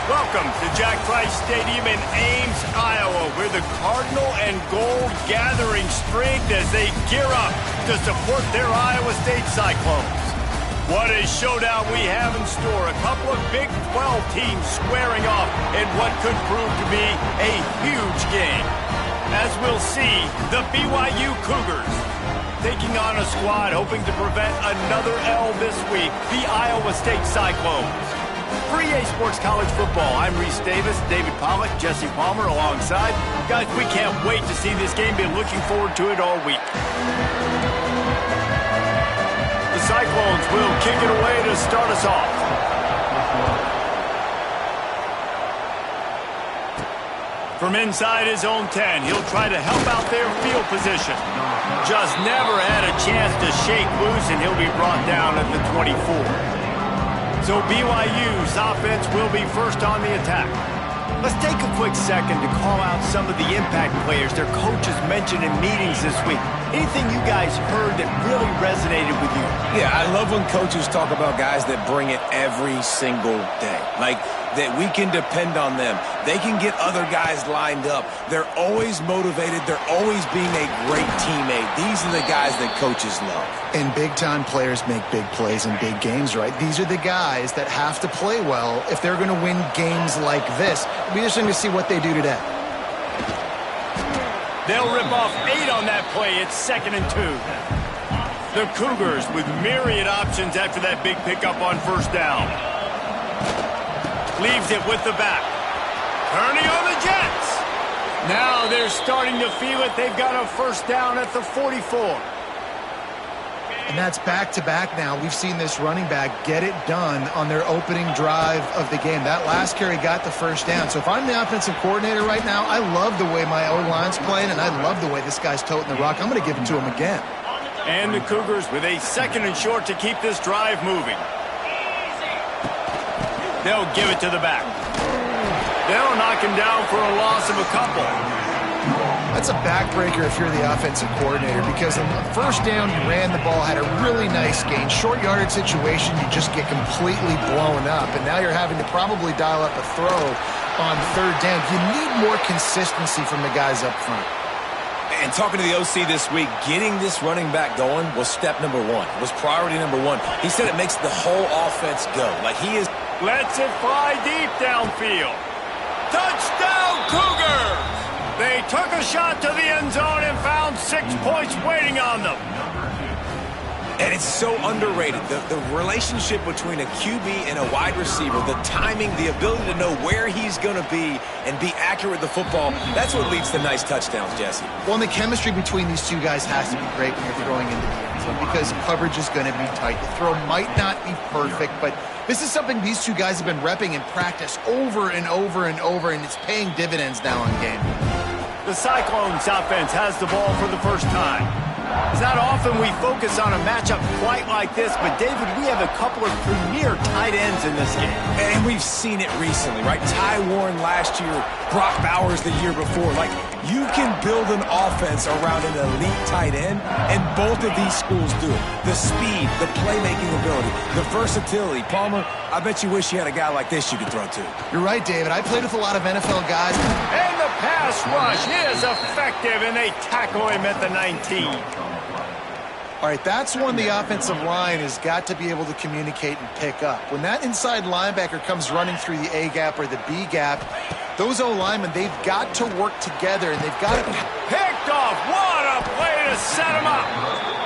Welcome to Jack Trice Stadium in Ames, Iowa, where the Cardinal and Gold gathering strength as they gear up to support their Iowa State Cyclones. What a showdown we have in store. A couple of Big 12 teams squaring off in what could prove to be a huge game. As we'll see, the BYU Cougars taking on a squad hoping to prevent another L this week, the Iowa State Cyclones. For EA Sports College Football, I'm Reese Davis, David Pollack, Jesse Palmer alongside. Guys, we can't wait to see this game. Been looking forward to it all week. The Cyclones will kick it away to start us off. From inside his own 10, he'll try to help out their field position. Just never had a chance to shake loose, and he'll be brought down at the 24. So BYU's offense will be first on the attack. Let's take a quick second to call out some of the impact players their coaches mentioned in meetings this week. Anything you guys heard that really resonated with you? Yeah, I love when coaches talk about guys that bring it every single day. Like, that we can depend on them. They can get other guys lined up. They're always motivated. They're always being a great teammate. These are the guys that coaches love. And big-time players make big plays in big games, right? These are the guys that have to play well if they're going to win games like this. It'll be interesting to see what they do today. They'll rip off 8 on that play. It's 2nd and 2. The Cougars with myriad options after that big pickup on first down. Leaves it with the back. Turning on the Jets. Now they're starting to feel it. They've got a first down at the 44. And that's back-to-back now. We've seen this running back get it done on their opening drive of the game. That last carry got the first down. So if I'm the offensive coordinator right now, I love the way my O-line's playing, and I love the way this guy's toting the rock. I'm going to give it to him again. And the Cougars with a 2nd and short to keep this drive moving. They'll give it to the back. They'll knock him down for a loss of a couple. That's a backbreaker if you're the offensive coordinator, because on the first down, you ran the ball, had a really nice gain. Short yardage situation, you just get completely blown up, and now you're having to probably dial up a throw on third down. You need more consistency from the guys up front. And talking to the OC this week, getting this running back going was step number one. It was priority number one. He said it makes the whole offense go. Like he is... Lets it fly deep downfield. Touchdown, Cougars! They took a shot to the end zone and found 6 points waiting on them. And it's so underrated. The relationship between a QB and a wide receiver, the timing, the ability to know where he's going to be and be accurate with the football, that's what leads to nice touchdowns, Jesse. Well, and the chemistry between these two guys has to be great when you're throwing into the end zone, because coverage is going to be tight. The throw might not be perfect, but this is something these two guys have been repping in practice over and over and over, and it's paying dividends now in game. The Cyclones offense has the ball for the first time. It's not often we focus on a matchup quite like this, but David, we have a couple of premier tight ends in this game. And we've seen it recently, right? Ty Warren last year, Brock Bowers the year before. Like, you can build an offense around an elite tight end, and both of these schools do it. The speed, the playmaking ability, the versatility. Palmer, I bet you wish you had a guy like this you could throw to. You're right, David. I played with a lot of NFL guys. And the pass rush is effective, and they tackle him at the 19. All right, that's when the offensive line has got to be able to communicate and pick up. When that inside linebacker comes running through the A gap or the B gap, those O-linemen, they've got to work together, and they've got to... Picked off. What a play to set him up.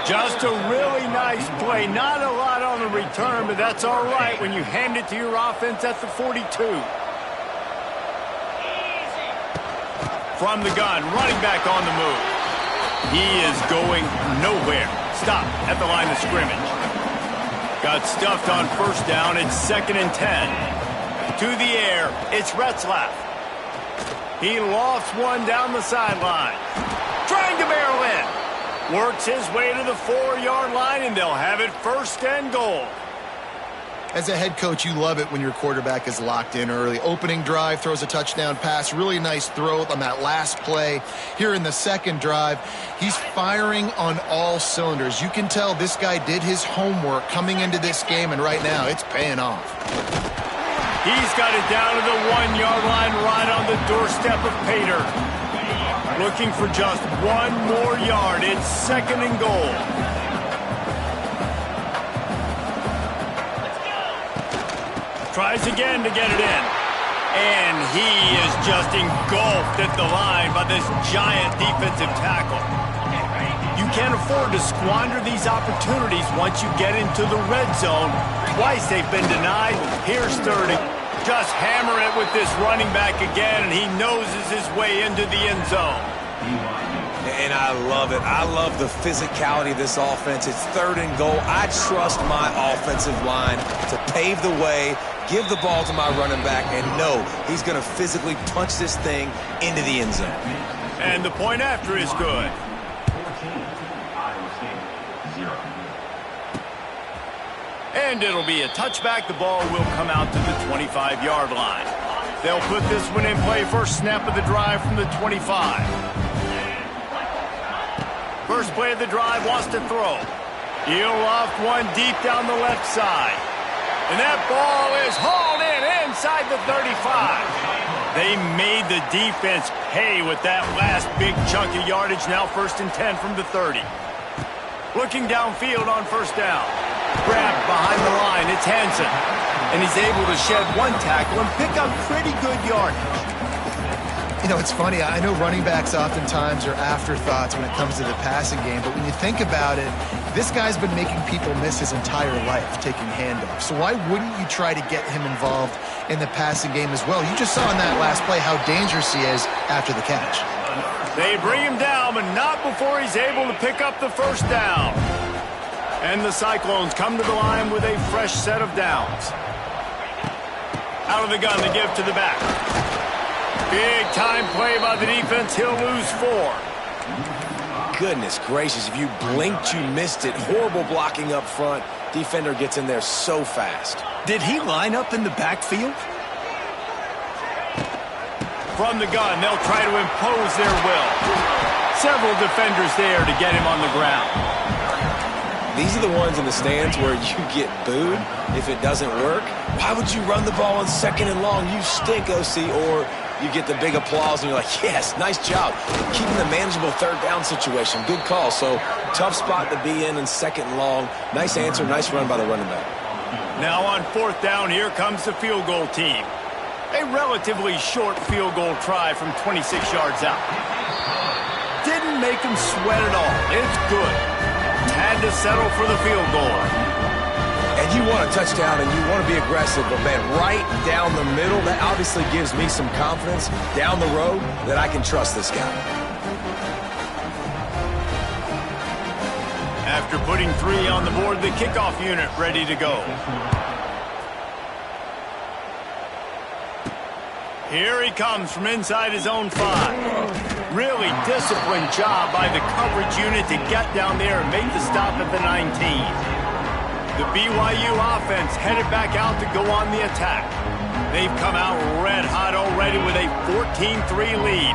Just a really nice play. Not a lot on the return, but that's all right when you hand it to your offense at the 42. From the gun, running back on the move. He is going nowhere. Stop at the line of scrimmage. Got stuffed on first down. It's 2nd and 10. To the air, it's Retzlaff. He lofts one down the sideline. Trying to barrel in. Works his way to the 4-yard line, and they'll have it 1st and goal. As a head coach, you love it when your quarterback is locked in early. Opening drive, throws a touchdown pass. Really nice throw on that last play. Here in the second drive, he's firing on all cylinders. You can tell this guy did his homework coming into this game, and right now it's paying off. He's got it down to the 1-yard line, right on the doorstep of Pater. Looking for just one more yard. It's 2nd and goal. Tries again to get it in. And he is just engulfed at the line by this giant defensive tackle. You can't afford to squander these opportunities once you get into the red zone. Twice they've been denied. Here's 3rd. Just hammer it with this running back again, and he noses his way into the end zone. And I love it. I love the physicality of this offense. It's 3rd and goal. I trust my offensive line to pave the way, give the ball to my running back, and know he's going to physically punch this thing into the end zone. And the point after is good. And it'll be a touchback. The ball will come out to the 25-yard line. They'll put this one in play. First snap of the drive from the 25. First play of the drive, wants to throw. He'll loft one deep down the left side. And that ball is hauled in inside the 35. They made the defense pay with that last big chunk of yardage. Now 1st and 10 from the 30. Looking downfield on first down. Grabbed behind the line, it's Hansen. And he's able to shed one tackle and pick up pretty good yardage. You know, it's funny. I know running backs oftentimes are afterthoughts when it comes to the passing game, but when you think about it, this guy's been making people miss his entire life taking handoffs. So why wouldn't you try to get him involved in the passing game as well? You just saw in that last play how dangerous he is after the catch. They bring him down, but not before he's able to pick up the first down. And the Cyclones come to the line with a fresh set of downs. Out of the gun, they give to the back. Big time play by the defense. He'll lose 4. Goodness gracious, if you blinked, you missed it. Horrible blocking up front. Defender gets in there so fast. Did he line up in the backfield? From the gun, they'll try to impose their will. Several defenders there to get him on the ground. These are the ones in the stands where you get booed if it doesn't work. Why would you run the ball on 2nd and long? You stink, OC. Or you get the big applause and you're like, yes, nice job. Keeping the manageable 3rd down situation. Good call. So tough spot to be in 2nd and long. Nice answer, nice run by the running back. Now on 4th down, here comes the field goal team. A relatively short field goal try from 26 yards out. Didn't make him sweat at all. It's good. Had to settle for the field goal. And you want a touchdown and you want to be aggressive, but man, right down the middle, that obviously gives me some confidence down the road that I can trust this guy. After putting 3 on the board, the kickoff unit ready to go. Here he comes from inside his own 5. Really disciplined job by the coverage unit to get down there and make the stop at the 19. The BYU offense headed back out to go on the attack. They've come out red hot already with a 14-3 lead.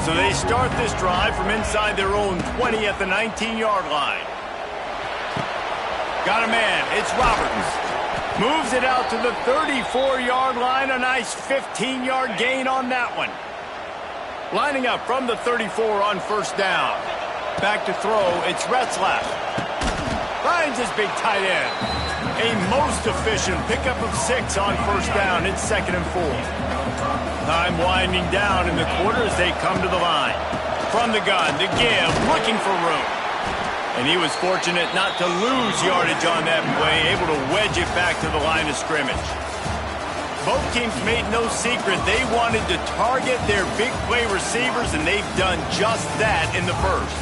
So they start this drive from inside their own 20 at the 19-yard line. Got a man. It's Roberts. Moves it out to the 34-yard line. A nice 15-yard gain on that one. Lining up from the 34 on 1st down. Back to throw. It's Retzlaff. Finds his big tight end. A most efficient pickup of 6 on 1st down. It's 2nd and 4. Time winding down in the quarter as they come to the line. From the gun to give. Looking for room. And he was fortunate not to lose yardage on that play, able to wedge it back to the line of scrimmage. Both teams made no secret they wanted to target their big play receivers, and they've done just that in the first.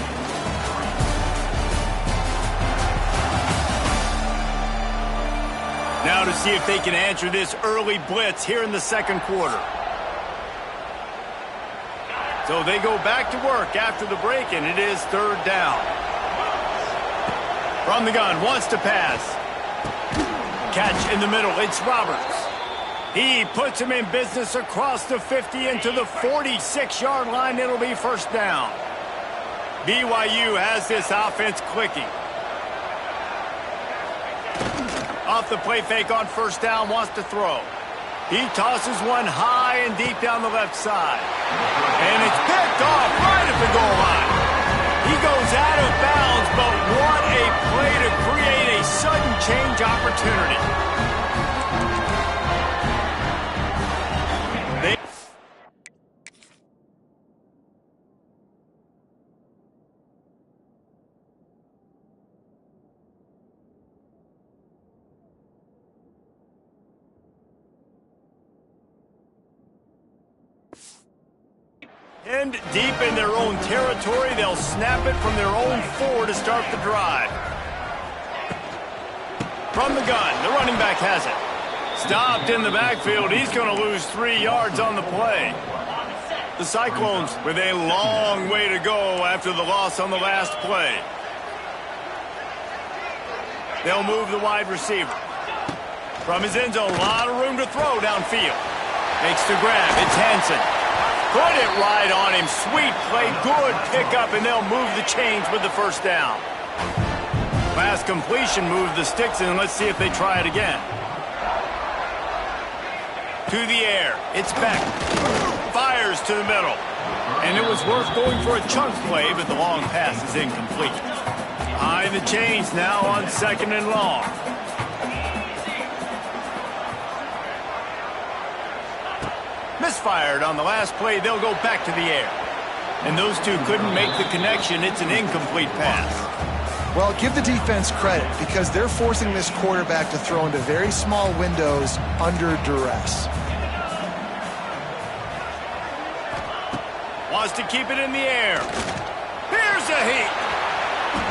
Now to see if they can answer this early blitz here in the 2nd quarter. So they go back to work after the break, and it is 3rd down. From the gun, wants to pass. Catch in the middle, it's Roberts. He puts him in business across the 50 into the 46-yard line. It'll be 1st down. BYU has this offense clicking. Off the play fake on 1st down, wants to throw. He tosses one high and deep down the left side. And it's picked off right at the goal line. He goes out of bounds, but what a play to create a sudden change opportunity. And deep in their own territory, they'll snap it from their own 4 to start the drive. From the gun, the running back has it. Stopped in the backfield. He's going to lose 3 yards on the play. The Cyclones with a long way to go after the loss on the last play. They'll move the wide receiver. From his end zone, a lot of room to throw downfield. Makes the grab. It's Hansen. Put it right on him. Sweet play. Good pickup, and they'll move the chains with the 1st down. Last completion moved the sticks in. Let's see if they try it again. To the air. It's Beck. Fires to the middle. And it was worth going for a chunk play, but the long pass is incomplete. High the chains now on 2nd and long. Misfired on the last play. They'll go back to the air. And those two couldn't make the connection. It's an incomplete pass. Well, give the defense credit because they're forcing this quarterback to throw into very small windows under duress. Wants to keep it in the air. Here's a heat.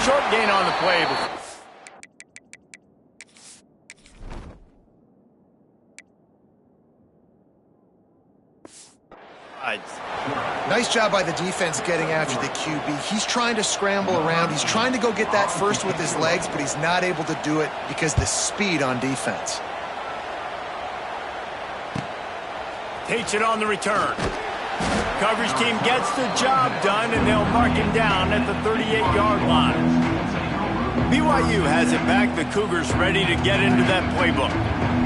Short gain on the play. Nice job by the defense getting after the QB. He's trying to scramble around. He's trying to go get that first with his legs, but he's not able to do it because of the speed on defense. Takes it on the return. Coverage team gets the job done, and they'll mark him down at the 38-yard line. BYU has it back. The Cougars ready to get into that playbook.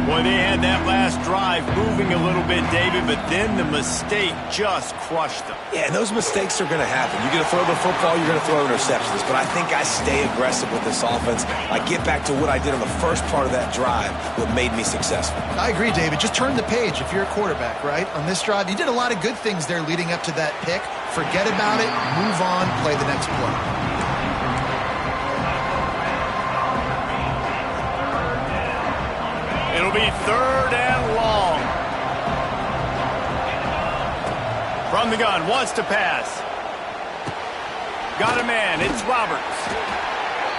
Boy, they had that last drive moving a little bit, David, but then the mistake just crushed them. Yeah, and those mistakes are going to happen. You're going to throw the football, you're going to throw interceptions. But I think I stay aggressive with this offense. I get back to what I did on the first part of that drive, what made me successful. I agree, David. Just turn the page if you're a quarterback, right? On this drive, you did a lot of good things there leading up to that pick. Forget about it, move on, play the next play. It'll be 3rd and long. From the gun, wants to pass. Got a man, it's Roberts.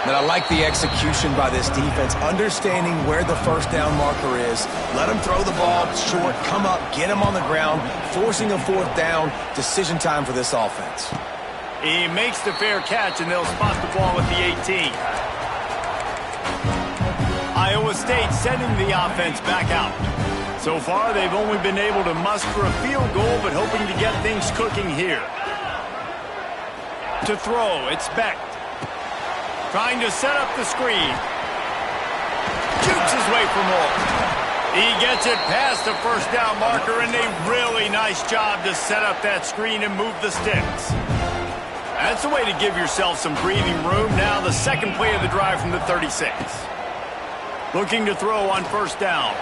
And I like the execution by this defense, understanding where the first down marker is. Let him throw the ball short, come up, get him on the ground, forcing a 4th down. Decision time for this offense. He makes the fair catch, and they'll spot the ball at the 18. Iowa State sending the offense back out. So far, they've only been able to muster a field goal, but hoping to get things cooking here. To throw, it's Beck. Trying to set up the screen. Jukes his way for more. He gets it past the first down marker, and a really nice job to set up that screen and move the sticks. That's the way to give yourself some breathing room. Now the second play of the drive from the 36. Looking to throw on first down.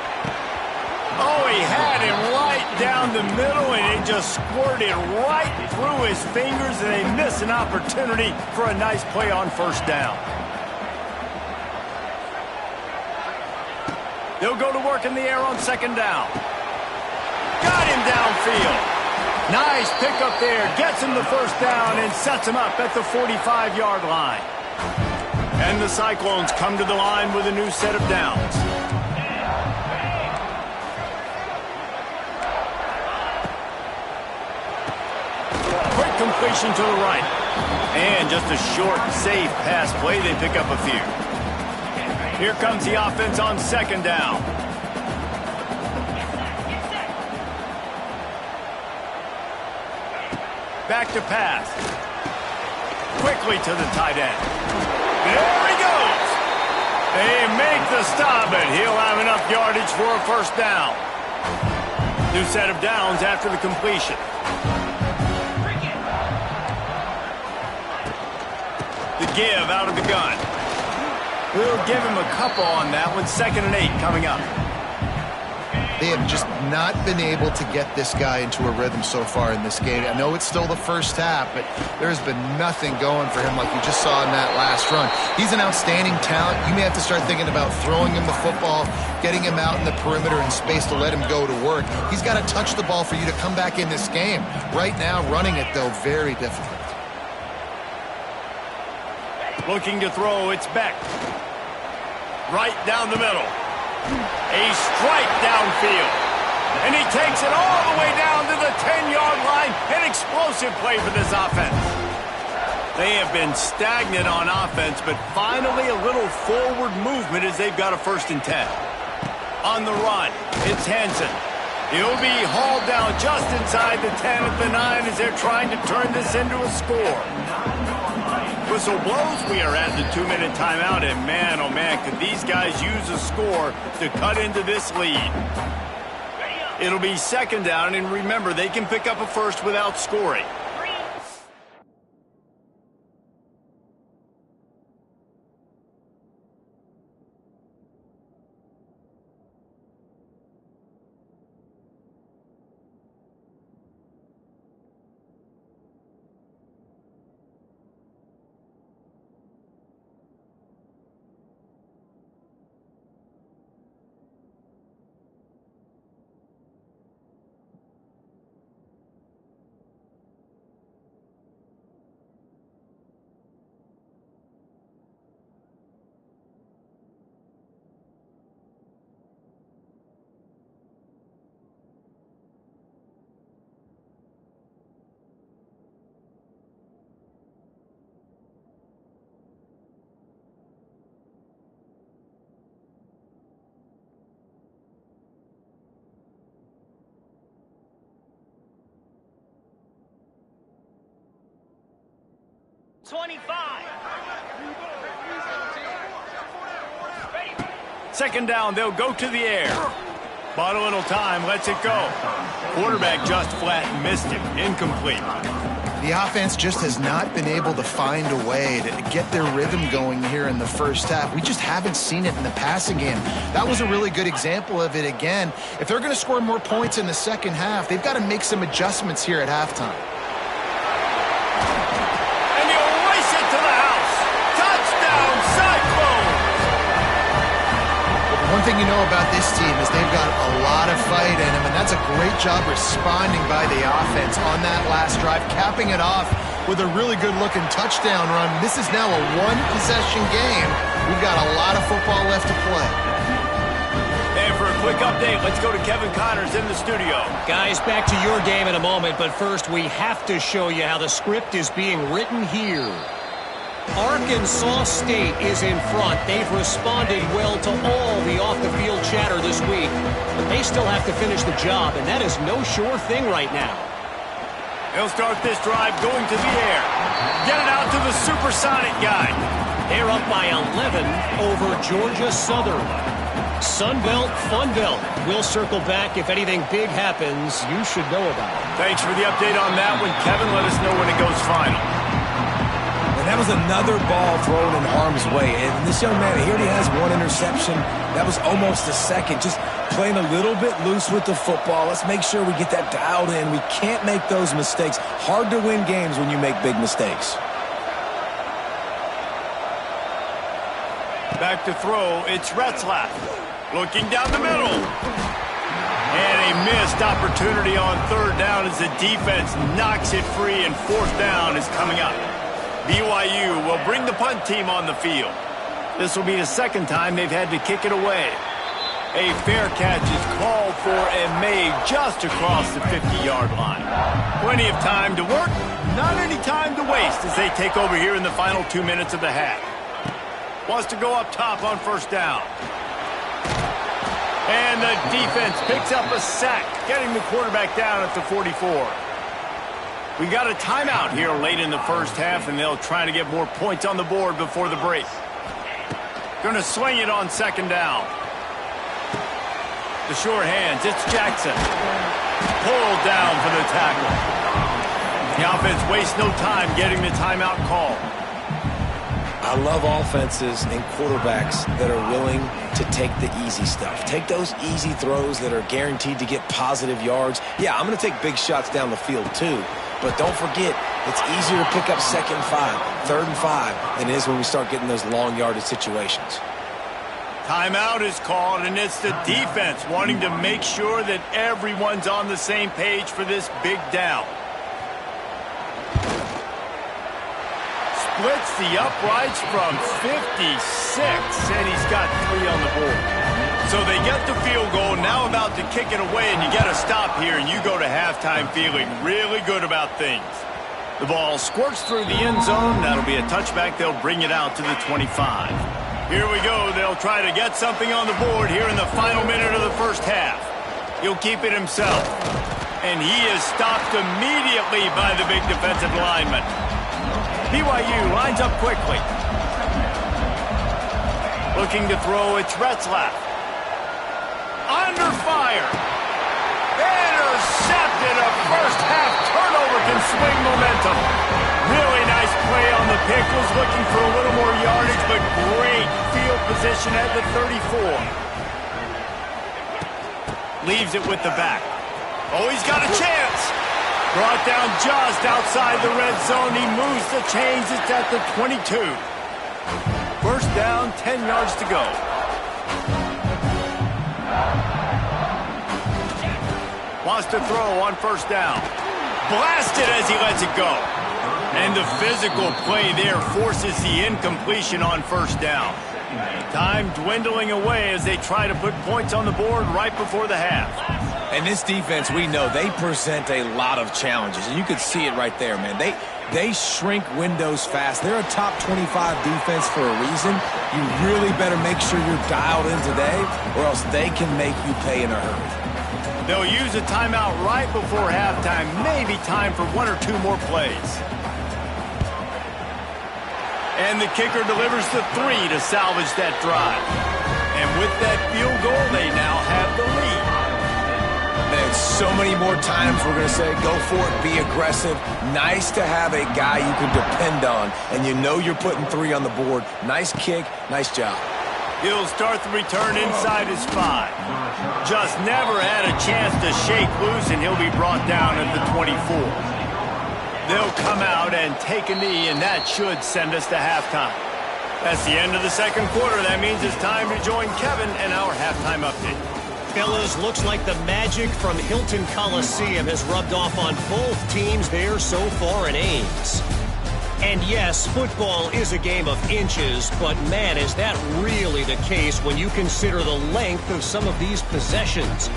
Oh, he had him right down the middle, and it just squirted right through his fingers, and they miss an opportunity for a nice play on first down. They'll go to work in the air on second down. Got him downfield. Nice pickup there. Gets him the first down and sets him up at the 45-yard line. And the Cyclones come to the line with a new set of downs. Quick completion to the right. And just a short, safe pass play. They pick up a few. Here comes the offense on second down. Back to pass. Quickly to the tight end. There he goes. They make the stop, and he'll have enough yardage for a first down. New set of downs after the completion. The give out of the gun. We'll give him a couple on that one. 2nd and 8 coming up. They have just not been able to get this guy into a rhythm so far in this game. I know it's still the first half, but there's been nothing going for him like you just saw in that last run. He's an outstanding talent. You may have to start thinking about throwing him the football, getting him out in the perimeter in space to let him go to work. He's got to touch the ball for you to come back in this game. Right now, running it, though, very difficult. Looking to throw, it's Beck. Right down the middle. A strike downfield. And he takes it all the way down to the 10-yard line. An explosive play for this offense. They have been stagnant on offense, but finally a little forward movement as they've got a 1st and 10. On the run, it's Henson. He'll be hauled down just inside the 10 at the 9 as they're trying to turn this into a score. Whistle blows, we are at the 2-minute timeout, and man, oh man, could these guys use a score to cut into this lead. It'll be 2nd down, and remember, they can pick up a first without scoring. 25. Second down, they'll go to the air. Bought a little time, lets it go. Quarterback just flat missed it. Incomplete. The offense just has not been able to find a way to get their rhythm going here in the first half. We just haven't seen it in the passing game. That was a really good example of it again. If they're going to score more points in the second half, they've got to make some adjustments here at halftime. And he'll race it to the house. Touchdown, Cyclones! One thing you know about this team is they've got a lot of fight in them, and that's a great job responding by the offense on that last drive, capping it off with a really good-looking touchdown run. This is now a one-possession game. We've got a lot of football left to play. And for a quick update, let's go to Kevin Connors in the studio. Guys, back to your game in a moment, but first we have to show you how the script is being written here. Arkansas State is in front. They've responded well to all the off-the-field chatter this week, but they still have to finish the job, and that is no sure thing right now. They'll start this drive going to the air. Get it out to the supersonic guy. They're up by 11 over Georgia Southern. Sunbelt, Funbelt. We'll circle back if anything big happens you should know about. Thanks for the update on that one, Kevin. Let us know when it goes final. And that was another ball thrown in harm's way. And this young man, he already has one interception. That was almost a second. Just playing a little bit loose with the football. Let's make sure we get that dialed in. We can't make those mistakes. Hard to win games when you make big mistakes. Back to throw, it's Retzlaff. Looking down the middle. And a missed opportunity on third down as the defense knocks it free, and fourth down is coming up. BYU will bring the punt team on the field. This will be the second time they've had to kick it away. A fair catch is called for and made just across the 50-yard line. Plenty of time to work, not any time to waste as they take over here in the final 2 minutes of the half. Wants to go up top on first down. And the defense picks up a sack, getting the quarterback down at the 44. We got a timeout here late in the first half, and they'll try to get more points on the board before the break. Going to swing it on second down. The sure hands, it's Jackson. Pulled down for the tackle. The offense wastes no time getting the timeout call. I love offenses and quarterbacks that are willing to take the easy stuff. Take those easy throws that are guaranteed to get positive yards. Yeah, I'm going to take big shots down the field too. But don't forget, it's easier to pick up second and 5, third and 5 than it is when we start getting those long yardage situations. Timeout is called, and it's the defense wanting to make sure that everyone's on the same page for this big down. Splits the uprights from 56, and he's got 3 on the board. So they get the field goal, now about to kick it away, and you get a stop here, and you go to halftime feeling really good about things. The ball squirts through the end zone. That'll be a touchback. They'll bring it out to the 25. Here we go. They'll try to get something on the board here in the final minute of the first half. He'll keep it himself. And he is stopped immediately by the big defensive lineman. BYU lines up quickly. Looking to throw, it's Retzlaff. Under fire. Intercepted. A first half turnover can swing momentum. Really nice play on the pick. Was looking for a little more yardage, but great field position at the 34. Leaves it with the back. Oh, he's got a chance. Brought down just outside the red zone. He moves the chains. It's at the 22. First down, 10 yards to go. Wants to throw on first down. Blasted as he lets it go. And the physical play there forces the incompletion on first down. Time dwindling away as they try to put points on the board right before the half. And this defense, we know, they present a lot of challenges. And you could see it right there, man. They shrink windows fast. They're a top 25 defense for a reason. You really better make sure you're dialed in today, or else they can make you pay in a hurry. They'll use a timeout right before halftime. Maybe time for 1 or 2 more plays. And the kicker delivers the 3 to salvage that drive. And with that field goal, they now have the lead. Man, so many more times we're going to say, go for it, be aggressive. Nice to have a guy you can depend on, and you know you're putting 3 on the board. Nice kick, nice job. He'll start the return inside his 5. Just never had a chance to shake loose, and he'll be brought down at the 24. They'll come out and take a knee, and that should send us to halftime. That's the end of the second quarter. That means it's time to join Kevin and our halftime update. Fellas, looks like the magic from Hilton Coliseum has rubbed off on both teams there so far in Ames. And yes, football is a game of inches, but man, is that really the case when you consider the length of some of these possessions.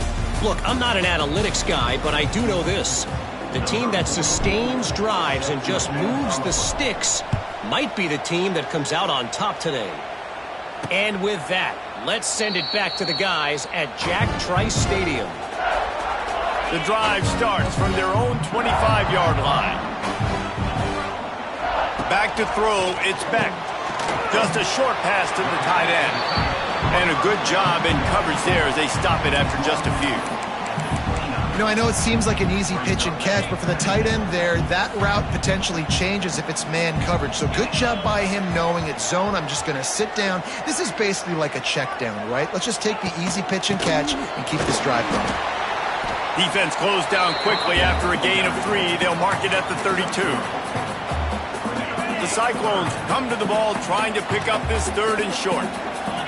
Look, I'm not an analytics guy, but I do know this. The team that sustains drives and just moves the sticks might be the team that comes out on top today. And with that, let's send it back to the guys at Jack Trice Stadium. The drive starts from their own 25-yard line. Back to throw, it's Beck. Just a short pass to the tight end. And a good job in coverage there as they stop it after just a few. You know, I know it seems like an easy pitch and catch, but for the tight end there, that route potentially changes if it's man coverage. So good job by him knowing it's zone. I'm just going to sit down. This is basically like a check down, right? Let's just take the easy pitch and catch and keep this drive going. Defense closed down quickly after a gain of 3. They'll mark it at the 32. The Cyclones come to the ball trying to pick up this 3rd and short.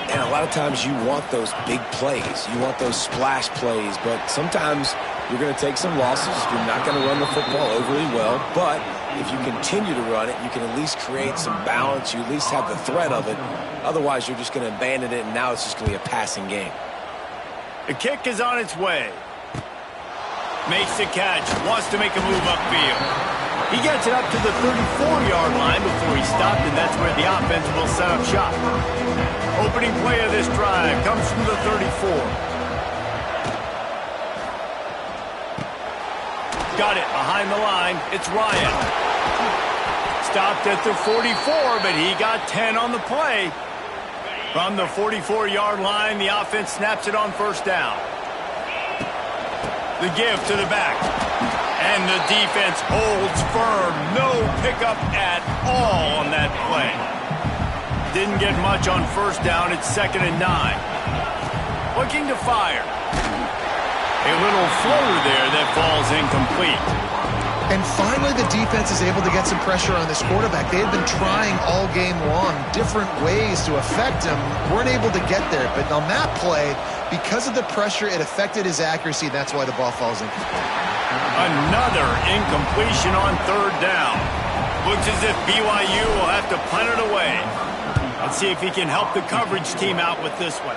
And a lot of times you want those big plays. You want those splash plays, but sometimes you're going to take some losses. You're not going to run the football overly well, but if you continue to run it, you can at least create some balance. You at least have the threat of it. Otherwise, you're just going to abandon it, and now it's just going to be a passing game. The kick is on its way. Makes the catch. Wants to make a move upfield. He gets it up to the 34-yard line before he stopped, and that's where the offense will set up shop. Opening play of this drive comes from the 34. Got it behind the line. It's Ryan. Stopped at the 44, but he got 10 on the play. From the 44-yard line, the offense snaps it on 1st down. The give to the back. And the defense holds firm. No pickup at all on that play. Didn't get much on 1st down. It's 2nd and 9. Looking to fire. A little floater there that falls incomplete. And finally, the defense is able to get some pressure on this quarterback. They had been trying all game long different ways to affect him. Weren't able to get there. But on that play, because of the pressure, it affected his accuracy. That's why the ball falls incomplete. Another incompletion on 3rd down. Looks as if BYU will have to punt it away. Let's see if he can help the coverage team out with this one.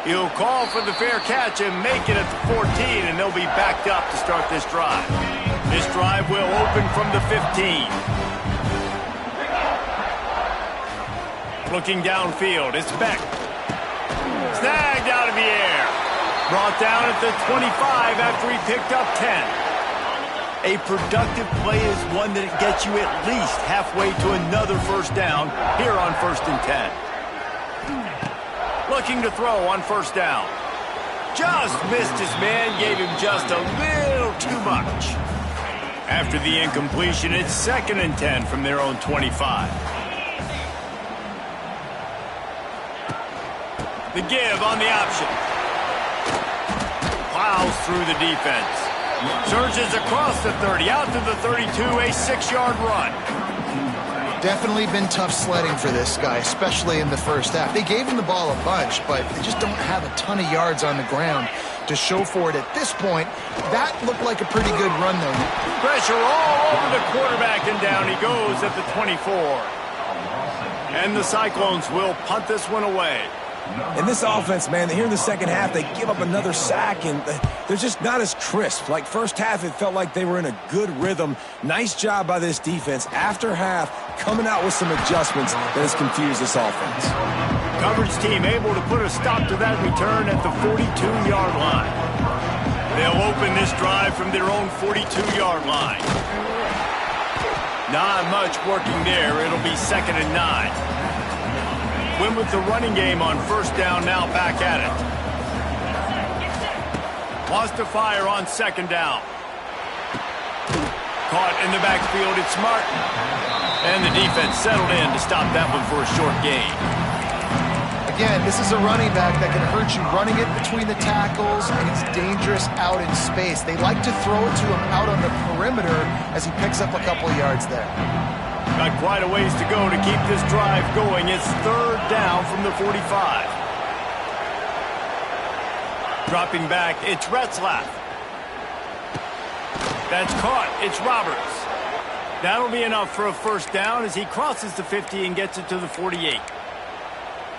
He'll call for the fair catch and make it at the 14, and they'll be backed up to start this drive. This drive will open from the 15. Looking downfield, it's Beck. Snagged out of the air. Brought down at the 25 after he picked up 10. A productive play is one that gets you at least halfway to another 1st down here on 1st and 10. Looking to throw on 1st down. Just missed his man, gave him just a little too much. After the incompletion, it's 2nd and 10 from their own 25. The give on the option. Plows through the defense. Surges across the 30, out to the 32, a 6-yard run. Definitely been tough sledding for this guy, especially in the 1st half. They gave him the ball a bunch, but they just don't have a ton of yards on the ground to show for it at this point. That looked like a pretty good run, though. Pressure all over the quarterback, and down he goes at the 24. And the Cyclones will punt this one away. And this offense, man, here in the 2nd half, they give up another sack, and they're just not as crisp. Like 1st half, it felt like they were in a good rhythm. Nice job by this defense. After half, coming out with some adjustments that has confused this offense. Coverage team able to put a stop to that return at the 42-yard line. They'll open this drive from their own 42-yard line. Not much working there. It'll be 2nd and 9. Win with the running game on 1st down, now back at it. Wants to fire on 2nd down. Caught in the backfield, it's Martin. And the defense settled in to stop that one for a short gain. Again, this is a running back that can hurt you running it between the tackles, and he's dangerous out in space. They like to throw it to him out on the perimeter as he picks up a couple of yards there. Got quite a ways to go to keep this drive going. It's 3rd down from the 45. Dropping back, it's Retzlaff. That's caught. It's Roberts. That'll be enough for a 1st down as he crosses the 50 and gets it to the 48.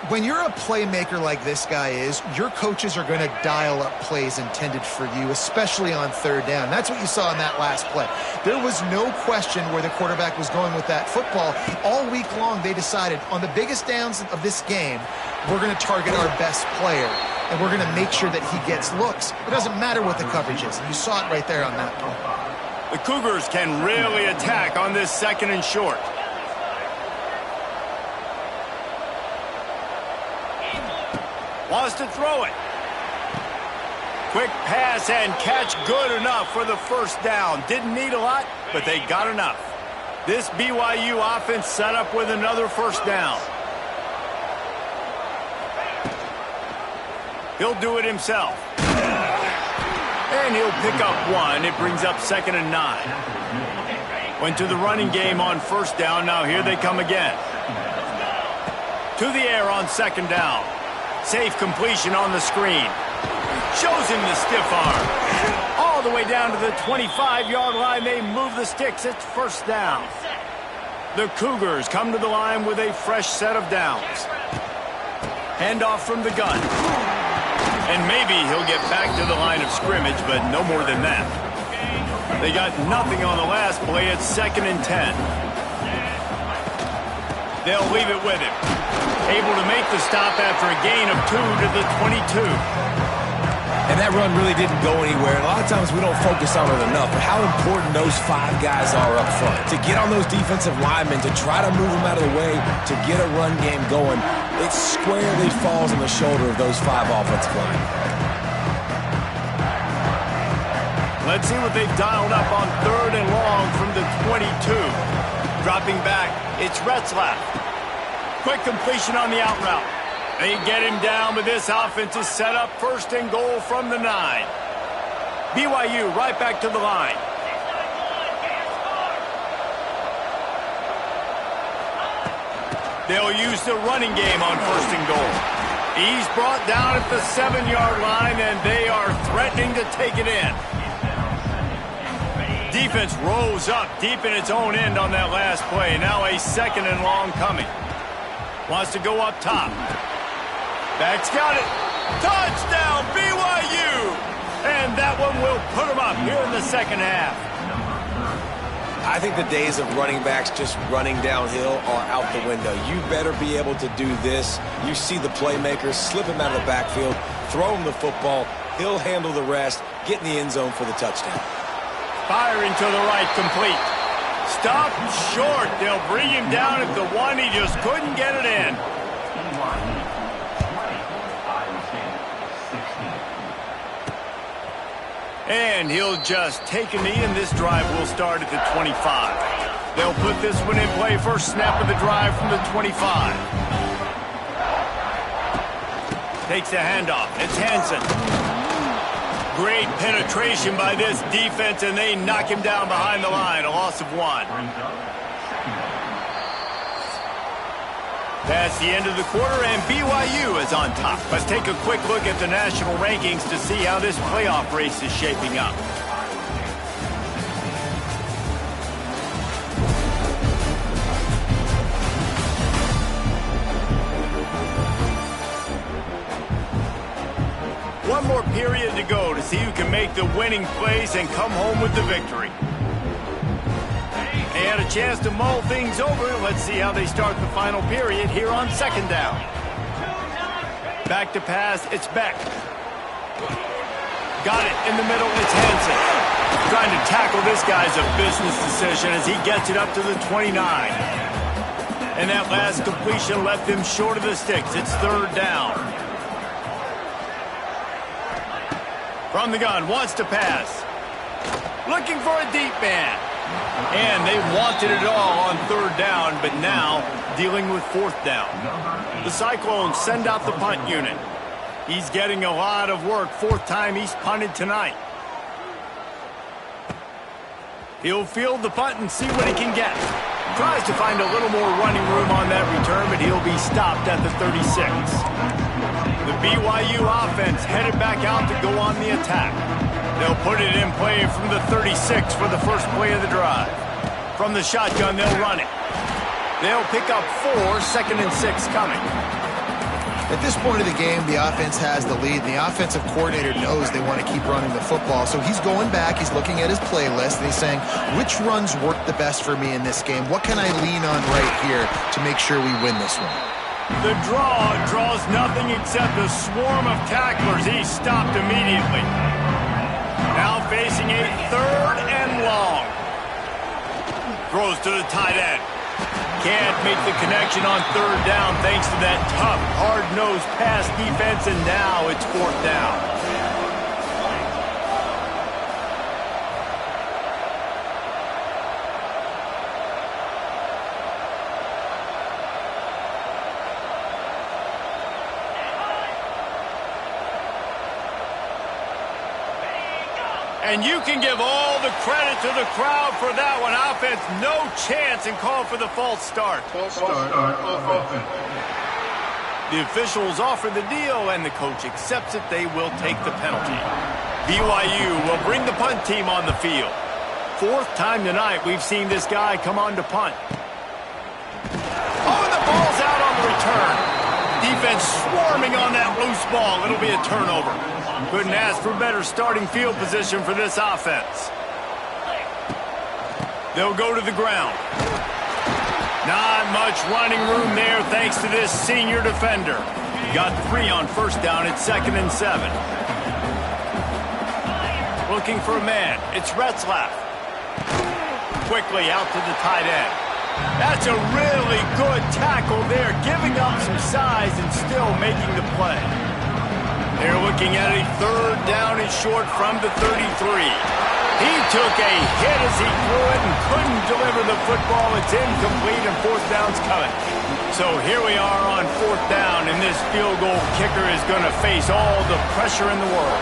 When you're a playmaker like this guy is, your coaches are going to dial up plays intended for you, especially on 3rd down. That's what you saw in that last play. There was no question where the quarterback was going with that football. All week long, they decided on the biggest downs of this game, we're going to target our best player, and we're going to make sure that he gets looks. It doesn't matter what the coverage is. You saw it right there on that play. The Cougars can really attack on this 2nd and short. Wants to throw it. Quick pass and catch, good enough for the 1st down. Didn't need a lot, but they got enough. This BYU offense set up with another 1st down. He'll do it himself. And he'll pick up 1. It brings up 2nd and 9. Went to the running game on 1st down. Now here they come again. To the air on 2nd down. Safe completion on the screen. Shows him the stiff arm. All the way down to the 25-yard line. They move the sticks. It's 1st down. The Cougars come to the line with a fresh set of downs. Handoff from the gun. And maybe he'll get back to the line of scrimmage, but no more than that. They got nothing on the last play. It's 2nd and 10. They'll leave it with him. Able to make the stop after a gain of 2 to the 22. And that run really didn't go anywhere. And a lot of times we don't focus on it enough, but how important those 5 guys are up front. To get on those defensive linemen, to try to move them out of the way, to get a run game going, it squarely falls on the shoulder of those 5 offensive linemen. Let's see what they've dialed up on 3rd and long from the 22. Dropping back, it's Retzlaff. Quick completion on the out route. They get him down, but this offense is set up 1st and goal from the 9. BYU right back to the line. They'll use the running game on 1st and goal. He's brought down at the 7-yard line, and they are threatening to take it in. Defense rose up deep in its own end on that last play. Now a 2nd and long coming. Wants to go up top. Back's got it. Touchdown, BYU! And that one will put them up here in the 2nd half. I think the days of running backs just running downhill are out the window. You better be able to do this. You see the playmakers, slip him out of the backfield, throw him the football. He'll handle the rest, get in the end zone for the touchdown. Firing to the right, complete. Stopped short. They'll bring him down at the 1. He just couldn't get it in. And he'll just take a knee, and this drive will start at the 25. They'll put this one in play. First snap of the drive from the 25. Takes the handoff. It's Hansen. Great penetration by this defense, and they knock him down behind the line. A loss of 1. That's the end of the quarter, and BYU is on top. Let's take a quick look at the national rankings to see how this playoff race is shaping up. One more period to go to see who can make the winning plays and come home with the victory. They had a chance to mull things over. Let's see how they start the final period here on 2nd down. Back to pass, it's Beck. Got it in the middle. It's Hansen. Trying to tackle this guy's a business decision as he gets it up to the 29. And that last completion left him short of the sticks. It's third down. From the gun, wants to pass. Looking for a deep man. And they wanted it all on third down, but now dealing with fourth down. The Cyclones send out the punt unit. He's getting a lot of work. Fourth time he's punted tonight. He'll field the punt and see what he can get. Tries to find a little more running room on that return, but he'll be stopped at the 36. The BYU offense headed back out to go on the attack. They'll put it in play from the 36 for the first play of the drive. From the shotgun, they'll run it. They'll pick up 4, 2nd and 6 coming. At this point of the game, the offense has the lead, and the offensive coordinator knows they want to keep running the football. So he's going back, he's looking at his playlist, and he's saying, which runs work the best for me in this game? What can I lean on right here to make sure we win this one? The draw draws nothing except a swarm of tacklers. He's stopped immediately. Now facing a 3rd and long. Throws to the tight end. Can't make the connection on third down thanks to that tough, hard-nosed pass defense, and now it's fourth down. And you can give all the credit to the crowd for that one. Offense, no chance, and call for the false start. The officials offer the deal, and the coach accepts it. They will take the penalty. BYU will bring the punt team on the field. 4th time tonight we've seen this guy come on to punt. Oh, and the ball's out on the return. Defense swarming on that loose ball. It'll be a turnover. Couldn't ask for better starting field position for this offense. They'll go to the ground. Not much running room there thanks to this senior defender. Got 3 on first down at 2nd and 7. Looking for a man. It's Retzlaff. Quickly out to the tight end. That's a really good tackle there, giving up some size and still making the play. They're looking at a 3rd down and short from the 33. He took a hit as he threw it and couldn't deliver the football. It's incomplete and 4th down's coming. So here we are on 4th down, and this field goal kicker is going to face all the pressure in the world.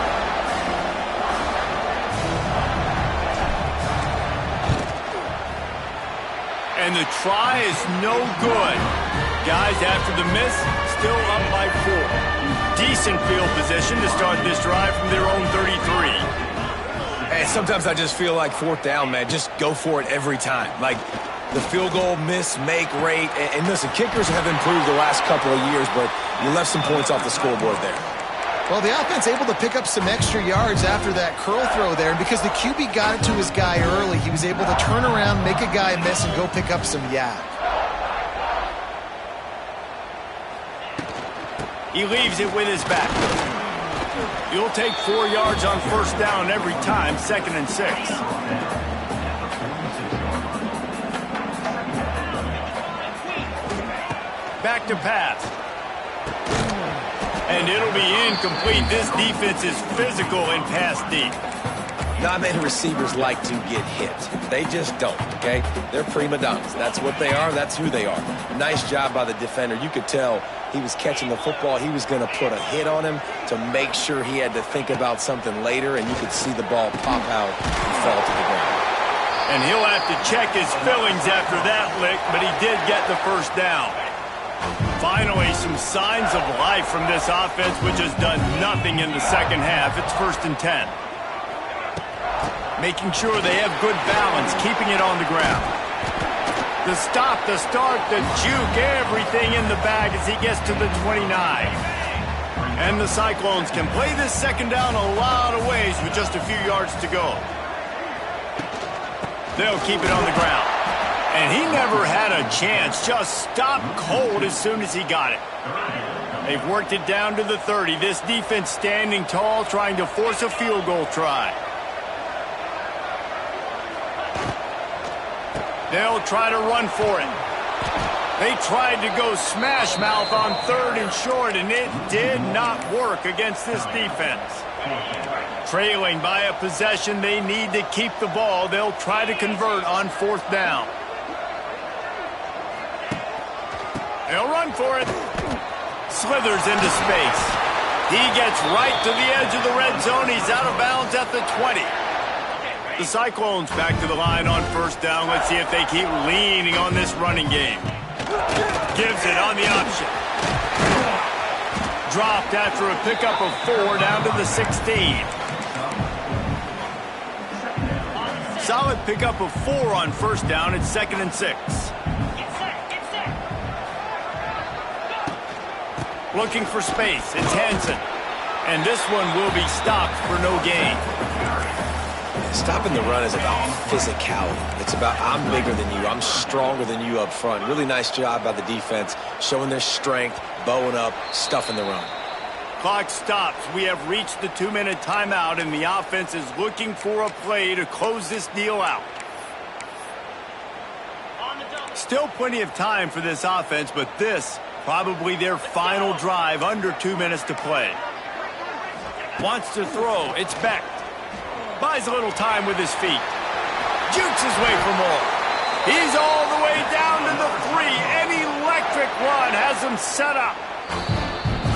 And the try is no good. Guys, after the miss, still up by 4. Decent field position to start this drive from their own 33. And sometimes I just feel like 4th down, man. Just go for it every time. Like the field goal miss-make rate. And listen, kickers have improved the last couple of years, but you left some points off the scoreboard there. Well, the offense able to pick up some extra yards after that curl throw there. And because the QB got it to his guy early, he was able to turn around, make a guy miss, and go pick up some yak. He leaves it with his back. You'll take 4 yards on first down every time, 2nd and 6. Back to pass. And it'll be incomplete. This defense is physical and pass deep. Not many receivers like to get hit. They just don't, okay? They're prima donnas. That's what they are. That's who they are. Nice job by the defender. You could tell he was catching the football. He was going to put a hit on him to make sure he had to think about something later, and you could see the ball pop out and fall to the ground. And he'll have to check his fillings after that lick, but he did get the first down. Finally, some signs of life from this offense, which has done nothing in the second half. It's 1st and 10. Making sure they have good balance, keeping it on the ground. The stop, the start, the juke, everything in the bag as he gets to the 29. And the Cyclones can play this second down a lot of ways with just a few yards to go. They'll keep it on the ground. And he never had a chance, just stopped cold as soon as he got it. They've worked it down to the 30. This defense standing tall, trying to force a field goal try. They'll try to run for it. They tried to go smash mouth on 3rd and short, and it did not work against this defense. Trailing by a possession, they need to keep the ball. They'll try to convert on 4th down. They'll run for it. Slithers into space. He gets right to the edge of the red zone. He's out of bounds at the 20. The Cyclones back to the line on 1st down. Let's see if they keep leaning on this running game. Gives it on the option. Dropped after a pickup of 4 down to the 16. Solid pickup of 4 on 1st down. It's 2nd and 6. Looking for space. It's Hansen. And this one will be stopped for no gain. Stopping the run is about physicality. It's about I'm bigger than you. I'm stronger than you up front. Really nice job by the defense, showing their strength, bowing up, stuffing the run. Clock stops. We have reached the 2-minute timeout, and the offense is looking for a play to close this deal out. Still plenty of time for this offense, but this probably their final drive under 2 minutes to play. Wants to throw. It's Beck. Buys a little time with his feet. Jukes his way for more. He's all the way down to the 3. An electric run has him set up.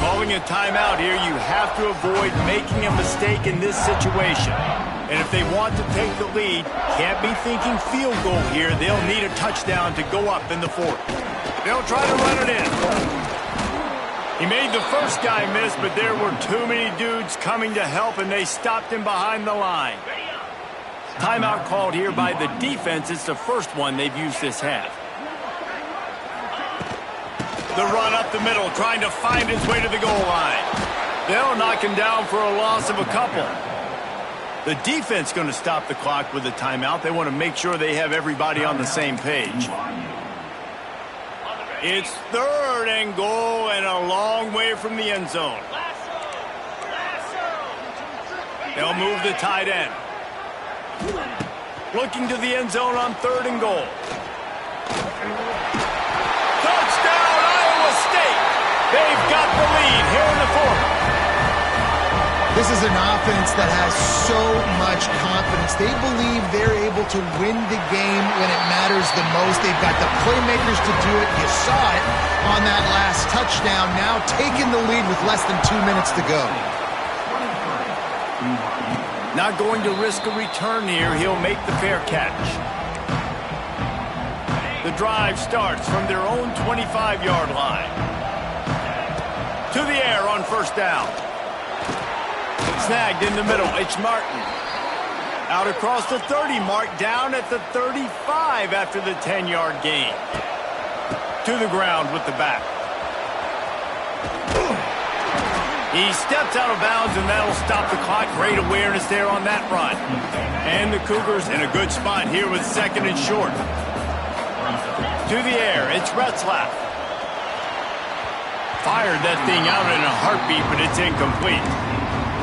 Calling a timeout here, you have to avoid making a mistake in this situation. And if they want to take the lead, can't be thinking field goal here. They'll need a touchdown to go up in the 4th. They'll try to run it in. He made the first guy miss, but there were too many dudes coming to help, and they stopped him behind the line. Timeout called here by the defense. It's the first one they've used this half. The run up the middle, trying to find his way to the goal line. They'll knock him down for a loss of a couple. The defense going to stop the clock with a timeout. They want to make sure they have everybody on the same page. It's 3rd and goal and a long way from the end zone. They'll move the tight end. Looking to the end zone on 3rd and goal. Touchdown, Iowa State! They've got the lead here in the 4th. This is an offense that has so much confidence. They believe they're able to win the game when it matters the most. They've got the playmakers to do it. You saw it on that last touchdown. Now taking the lead with less than 2 minutes to go. Not going to risk a return here. He'll make the fair catch. The drive starts from their own 25-yard line. To the air on 1st down. Snagged in the middle. It's Martin. Out across the 30 mark, down at the 35 after the 10-yard gain. To the ground with the back. He steps out of bounds, and that'll stop the clock. Great awareness there on that run. And the Cougars in a good spot here with 2nd and short. To the air, it's Retzlaff. Fired that thing out in a heartbeat, but it's incomplete.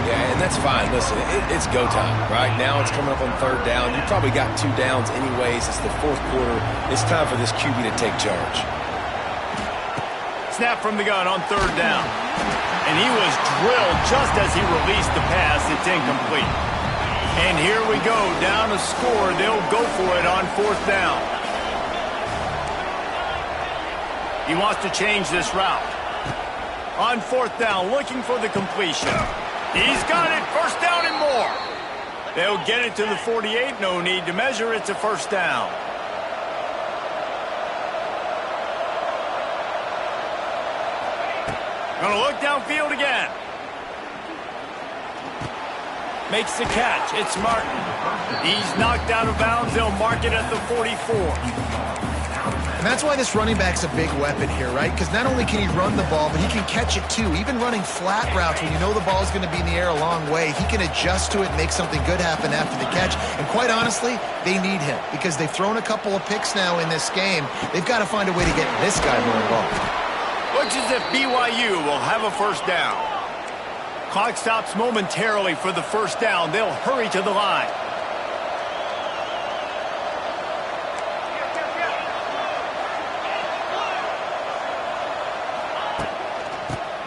Yeah, and that's fine. Listen, it's go time, right? Now it's coming up on 3rd down. You probably got 2 downs anyways. It's the 4th quarter. It's time for this QB to take charge. Snap from the gun on 3rd down. And he was drilled just as he released the pass. It's incomplete. And here we go, down a score. They'll go for it on 4th down. He wants to change this route. On 4th down, looking for the completion. He's got it, 1st down and more. They'll get it to the 48, no need to measure, it's a 1st down. Gonna look downfield again. Makes the catch, it's Martin. He's knocked out of bounds, they'll mark it at the 44. And that's why this running back's a big weapon here, right? Because not only can he run the ball, but he can catch it too. Even running flat routes when you know the ball's going to be in the air a long way, he can adjust to it and make something good happen after the catch. And quite honestly, they need him because they've thrown a couple of picks now in this game. They've got to find a way to get this guy more involved. Looks as if BYU will have a first down. Clock stops momentarily for the first down. They'll hurry to the line.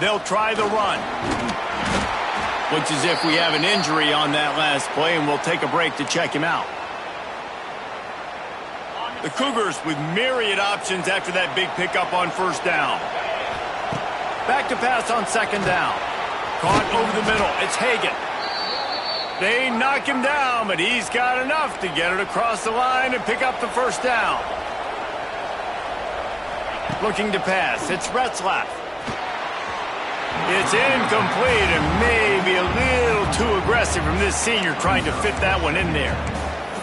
They'll try the run. Looks as if we have an injury on that last play, and we'll take a break to check him out. The Cougars with myriad options after that big pickup on first down. Back to pass on second down. Caught over the middle. It's Hagan. They knock him down, but he's got enough to get it across the line and pick up the first down. Looking to pass. It's Retzlaff. It's incomplete and maybe a little too aggressive from this senior trying to fit that one in there.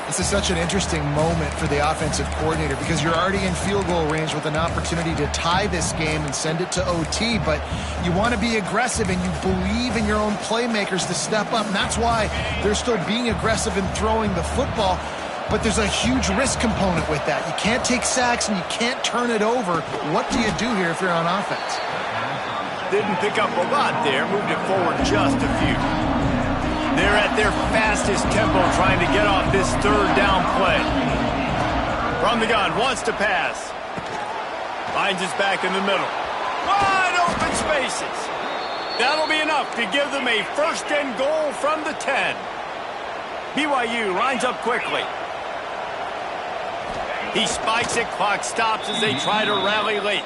This is such an interesting moment for the offensive coordinator because you're already in field goal range with an opportunity to tie this game and send it to OT, but you want to be aggressive and you believe in your own playmakers to step up, and that's why they're still being aggressive in throwing the football, but there's a huge risk component with that. You can't take sacks and you can't turn it over. What do you do here if you're on offense? Didn't pick up a lot there, moved it forward just a few. They're at their fastest tempo trying to get off this third down play. From the gun, wants to pass. Finds his back in the middle. Wide open spaces. That'll be enough to give them a first and goal from the 10. BYU lines up quickly. He spikes it, clock stops as they try to rally late.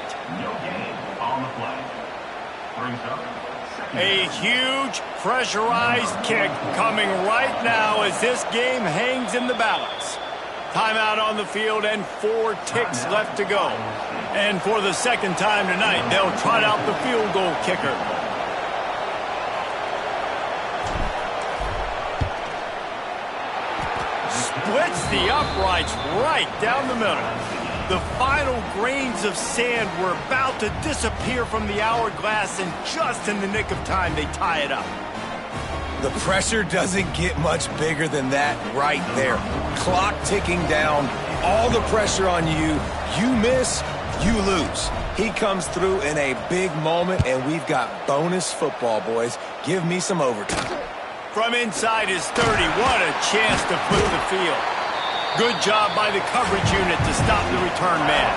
A huge pressurized kick coming right now as this game hangs in the balance. Timeout on the field and 4 ticks left to go. And for the second time tonight, they'll trot out the field goal kicker. Splits the uprights right down the middle. The final grains of sand were about to disappear from the hourglass, and just in the nick of time, they tie it up. The pressure doesn't get much bigger than that right there. Clock ticking down, all the pressure on you. You miss, you lose. He comes through in a big moment, and we've got bonus football, boys. Give me some overtime. From inside his 30, what a chance to flip the field. Good job by the coverage unit to stop the return man.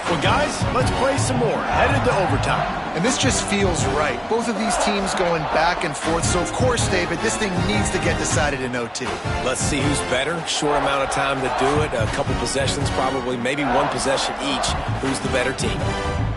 Well, guys, let's play some more. Headed to overtime. And this just feels right. Both of these teams going back and forth. So, of course, David, this thing needs to get decided in OT. Let's see who's better. Short amount of time to do it. A couple possessions, probably, maybe one possession each. Who's the better team?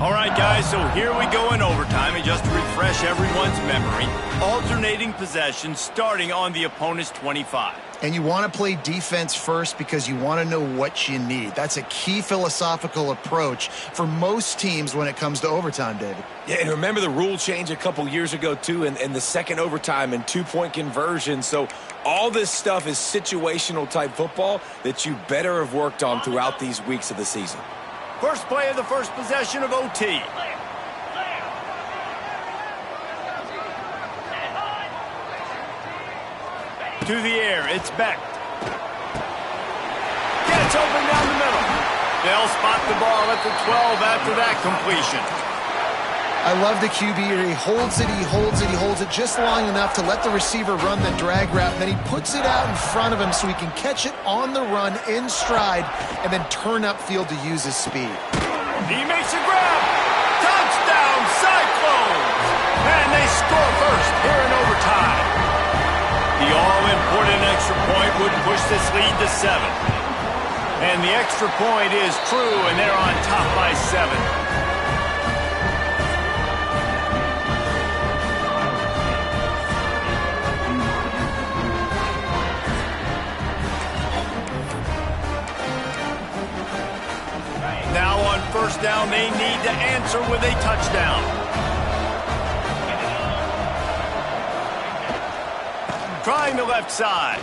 All right, guys, so here we go in overtime. And just to refresh everyone's memory, alternating possessions starting on the opponent's 25. And you want to play defense first because you want to know what you need. That's a key philosophical approach for most teams when it comes to overtime, David. Yeah, and remember the rule change a couple years ago, too, and the second overtime and two-point conversion. So all this stuff is situational type football that you better have worked on throughout these weeks of the season. First play of the first possession of OT. To the air, it's Beck. Gets open down the middle. They'll spot the ball at the 12 after that completion. I love the QB here. He holds it, he holds it, he holds it just long enough to let the receiver run the drag route. And then he puts it out in front of him so he can catch it on the run in stride and then turn upfield to use his speed. He makes a grab. Touchdown, Cyclones! And they score first here in overtime. The all-important extra point would push this lead to 7. And the extra point is true, and they're on top by 7. Now on first down, they need to answer with a touchdown. Trying the left side.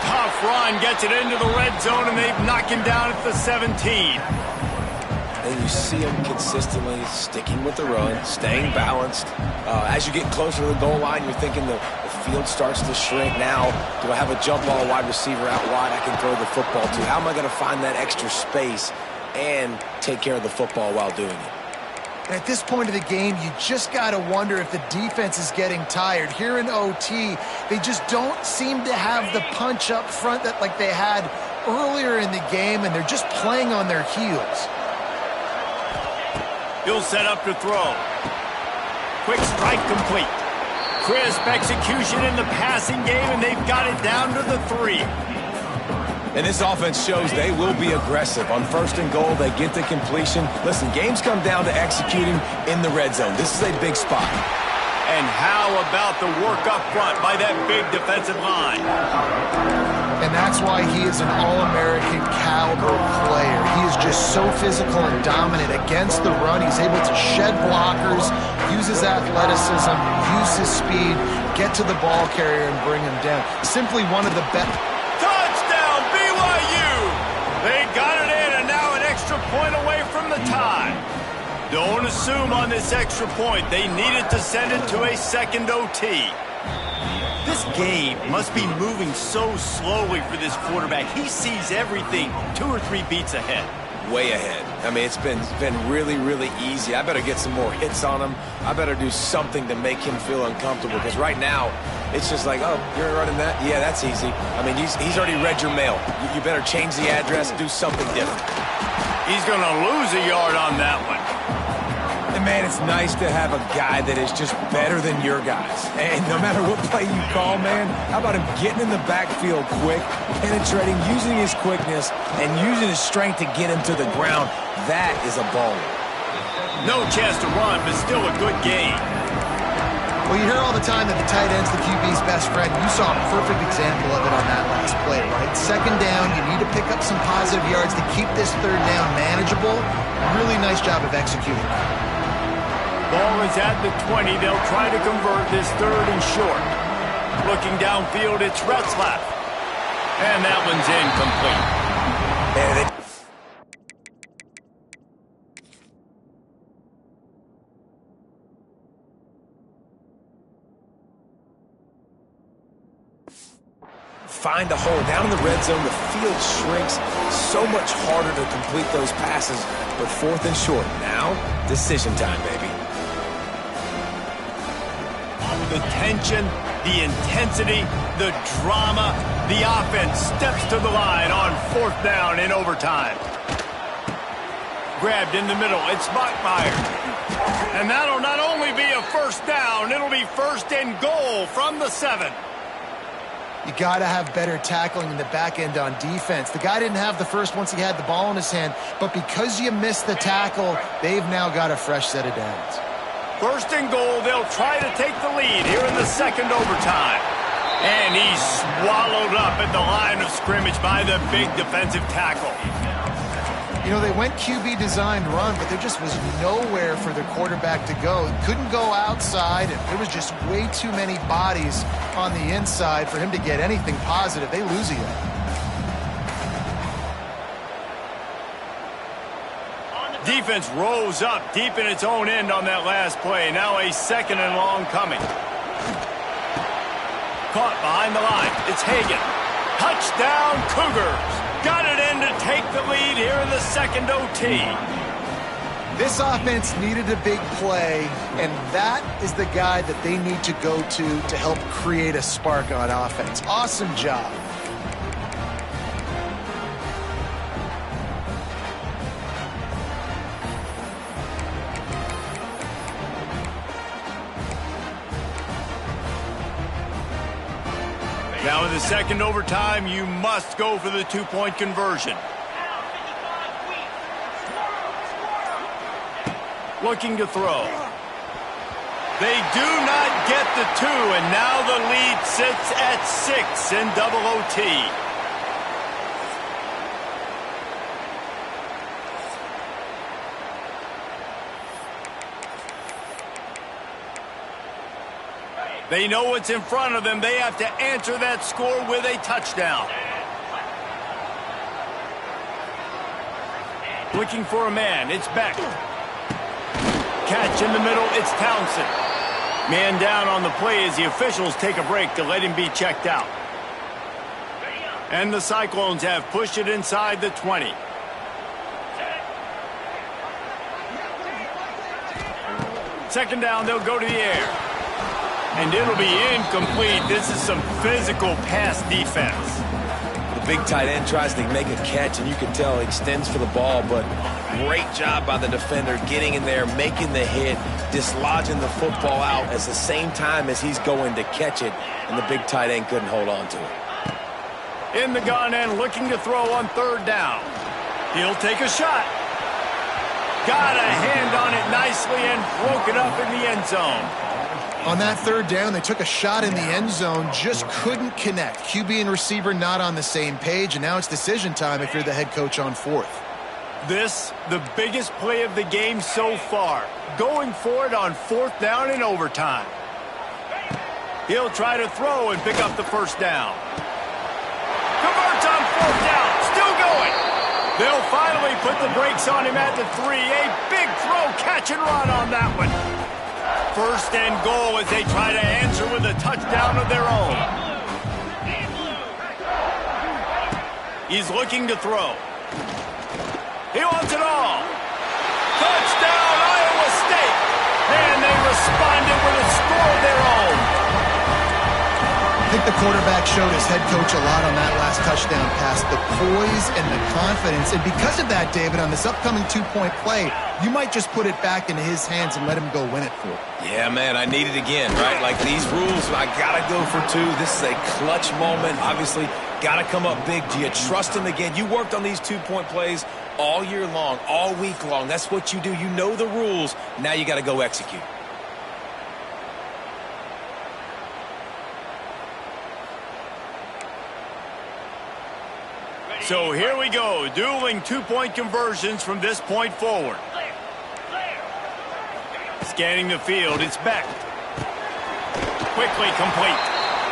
Tough run, gets it into the red zone, and they've knocked him down at the 17. And you see him consistently sticking with the run, staying balanced. As you get closer to the goal line, you're thinking the field starts to shrink. Now, do I have a jump ball wide receiver out wide I can throw the football to? How am I going to find that extra space and take care of the football while doing it. And at this point of the game, you just got to wonder if the defense is getting tired. Here in OT, they just don't seem to have the punch up front that like they had earlier in the game, and they're just playing on their heels. He'll set up to throw. Quick strike complete. Crisp execution in the passing game, and they've got it down to the 3. And this offense shows they will be aggressive. On 1st and goal, they get the completion. Listen, games come down to executing in the red zone. This is a big spot. And how about the work up front by that big defensive line? And that's why he is an All-American caliber player. He is just so physical and dominant against the run. He's able to shed blockers, use his athleticism, use his speed, get to the ball carrier and bring him down. Simply one of the best. Touchdown, BYU! They got it in, and now an extra point away from the tie. Don't assume on this extra point they needed to send it to a second OT. This game must be moving so slowly for this quarterback. He sees everything 2 or 3 beats ahead. Way ahead. I mean, it's been really, really easy. I better get some more hits on him. I better do something to make him feel uncomfortable, because right now it's just like, oh, you're running that? Yeah, that's easy. I mean, he's already read your mail. You better change the address, do something different. He's going to lose a yard on that one. And, man, it's nice to have a guy that is just better than your guys. And no matter what play you call, man, how about him getting in the backfield quick, penetrating, using his quickness, and using his strength to get him to the ground? That is a baller. No chance to run, but still a good game. Well, you hear all the time that the tight end's the QB's best friend. You saw a perfect example of it on that last play, right? 2nd down, you need to pick up some positive yards to keep this 3rd down manageable. Really nice job of executing. Ball is at the 20. They'll try to convert this 3rd and short. Looking downfield, it's Retzlaff. And that one's incomplete. Find a hole down in the red zone. The field shrinks. So much harder to complete those passes. But 4th and short. Now, decision time, baby. The tension, the intensity, the drama, the offense steps to the line on 4th down in overtime. Grabbed in the middle, it's Bachmeier. And that'll not only be a 1st down, it'll be 1st and goal from the 7. You got to have better tackling in the back end on defense. The guy didn't have the first once he had the ball in his hand, but because you missed the tackle, they've now got a fresh set of downs. 1st and goal, they'll try to take the lead here in the 2nd overtime. And he's swallowed up at the line of scrimmage by the big defensive tackle. You know, they went QB designed run, but there just was nowhere for the quarterback to go. Couldn't go outside, and there was just way too many bodies on the inside for him to get anything positive. They lose a yard. Defense rose up deep in its own end on that last play. Now a 2nd and long coming. Caught behind the line. It's Hagan. Touchdown, Cougars. Got it in to take the lead here in the 2nd OT. This offense needed a big play, and that is the guy that they need to go to help create a spark on offense. Awesome job. Now in the 2nd overtime, you must go for the 2-point conversion. Looking to throw. They do not get the 2, and now the lead sits at 6 in double OT. They know what's in front of them. They have to answer that score with a touchdown. Looking for a man. It's Beck. Catch in the middle. It's Townsend. Man down on the play as the officials take a break to let him be checked out. And the Cyclones have pushed it inside the 20. Second down, they'll go to the air. And it'll be incomplete. This is some physical pass defense. The big tight end tries to make a catch, and you can tell he extends for the ball, but great job by the defender getting in there, making the hit, dislodging the football out at the same time as he's going to catch it, and the big tight end couldn't hold on to it. In the gun and looking to throw on third down. He'll take a shot. Got a hand on it nicely and broke it up in the end zone. On that third down, they took a shot in the end zone, just couldn't connect. QB and receiver not on the same page, and now it's decision time if you're the head coach on fourth. This, the biggest play of the game so far. Going for it on fourth down in overtime. He'll try to throw and pick up the first down. Converts on fourth down, still going. They'll finally put the brakes on him at the 3. A big throw, catch and run on that one. First and goal as they try to answer with a touchdown of their own. He's looking to throw. He wants it all. Touchdown, Iowa State. And they responded with a score of their own. I think the quarterback showed his head coach a lot on that last touchdown pass, the poise and the confidence. And because of that, David, on this upcoming two-point play, you might just put it back into his hands and let him go win it for it. Yeah, man, I need it again, right? Like these rules, I got to go for two. This is a clutch moment. Obviously, got to come up big. Do you trust him again? You worked on these two-point plays all year long, all week long. That's what you do. You know the rules. Now you got to go execute. So here we go, dueling two-point conversions from this point forward. Scanning the field, it's Beck. Quickly complete.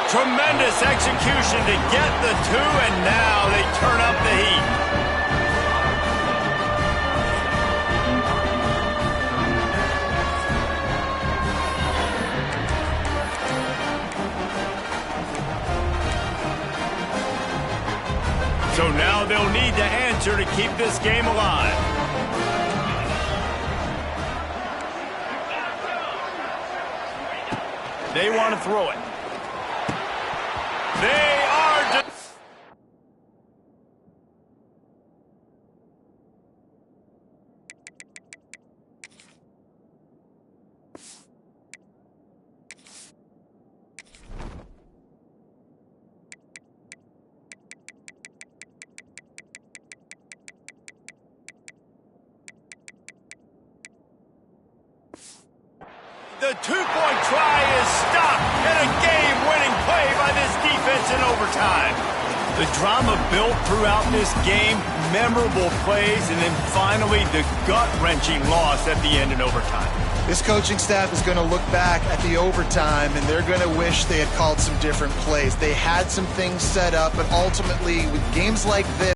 Tremendous execution to get the two, and now they turn up the heat. So now they'll need to answer to keep this game alive. They want to throw it. They are just... The two-point try is stopped, and a game-winning play by this defense in overtime. The drama built throughout this game, memorable plays, and then finally the gut-wrenching loss at the end in overtime. This coaching staff is going to look back at the overtime, and they're going to wish they had called some different plays. They had some things set up, but ultimately, with games like this,